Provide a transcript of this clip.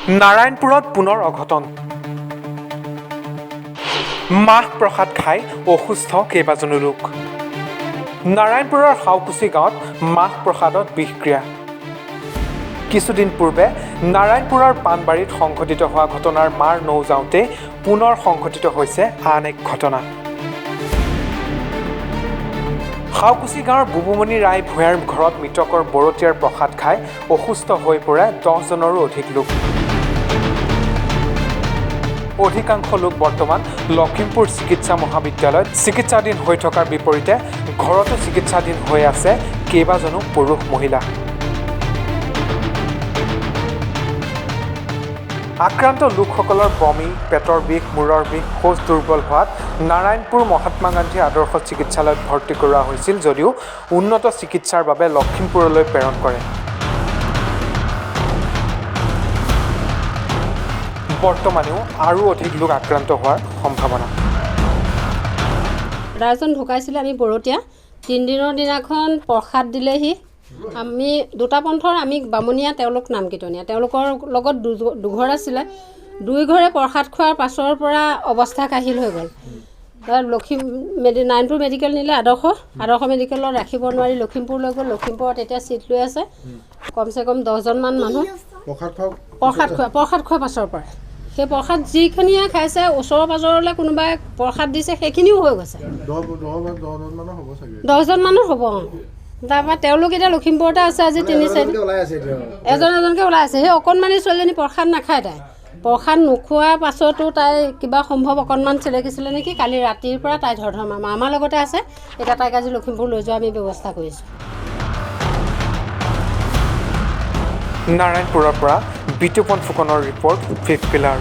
নাৰায়ণপুৰত পুনৰ অঘটন। মাহ প্ৰসাদ খাই অসুস্থ কেইবাজনো লোক। নাৰায়ণপুৰৰ শাওকুচি গাঁৱত মাহ প্ৰসাদত বিষক্ৰিয়া। কিছুদিন পূৰ্বে নাৰায়ণপুৰৰ পাণবাৰীত সংঘটিত হোৱা ঘটনাৰ মাৰ নৌ যাওঁতে পুনৰ সংঘটিত হৈছে আন এক ঘটনা। শাওকুচি গাঁৱৰ বুবুমণি ৰায় ভূঞাৰ ঘৰত মৃতকৰ বৰতীয়াৰ প্ৰসাদ খাই অসুস্থ হৈ পৰে 10জনৰো অধিক লোক। অধিকাংশ লোক বৰ্তমান লখিমপুৰ চিকিৎসা মহাবিদ্যালয়ত চিকিৎসাধীন হৈ থকাৰ বিপৰীতে ঘৰতো চিকিৎসাধীন হৈ আছে কেইবাজনো পুৰুষ মহিলা। আক্ৰান্ত লোকসকলৰ বমি, পেটৰ বিষ, মূৰৰ বিষ, শৌচ দুৰ্বল হোৱাত নাৰায়ণপুৰ মহাত্মা গান্ধী আদৰ্শ চিকিৎসালয়ত ভৰ্তি কৰোৱা হৈছিল যদিও উন্নত চিকিৎসাৰ বাবে লখিমপুৰলৈ প্ৰেৰণ কৰে। বৰ্তমানেও আৰু অধিক লোক আক্ৰান্ত হোৱাৰ সম্ভাৱনা। ৰাইজন ঢুকাইছিলে, আমি বৰতীয়া 3 দিনৰ দিনাখন প্ৰসাদ দিলেহি। আমি দুটা পন্থৰ, আমি বামুণীয়া, তেওঁলোক নাম কীৰ্তনীয়া। তেওঁলোকৰ লগত দুঘৰ আছিলে। 2 ঘৰে প্ৰসাদ খোৱাৰ পাছৰ পৰা অৱস্থা কাহিল হৈ গ'ল। নাৰায়ণপুৰ মেডিকেল নিলে, আদৰ্শ মেডিকেলত ৰাখিব নোৱাৰি লখিমপুৰ লৈ গ'ল। লখিমপুৰত এতিয়া চিট লৈ আছে কমচে কম 10জনমান মানুহ প্ৰসাদ খোৱাৰ পাছৰ পৰা। সেই প্ৰসাদ যিখিনিয়ে খাইছে, ওচৰৰ পাজৰলৈ কোনোবাই প্ৰসাদ দিছে, সেইখিনিও হৈ গৈছে। 10জন মানুহ হ'ব। তাৰপৰা তেওঁলোক এতিয়া লখিমপুৰতে আছে। আজি 3-4 এজনকৈ ওলাই আছে। সেই অকণমানি ছোৱালীজনী প্ৰসাদ নাখায়। তাই প্ৰসাদ নোখোৱাৰ পাছতো তাই কিবা সম্ভৱ অকণমান চেলেকিছিলে নেকি। কালি ৰাতিৰ পৰা তাই ধৰ আমাৰ লগতে আছে। এতিয়া তাইক আজি লখিমপুৰ লৈ যোৱা আমি ব্যৱস্থা কৰিছোঁ। নাৰায়ণপুৰৰ পৰা বিতুপন ফুকনৰ ৰিপৰ্ট, 5th পিলাৰ।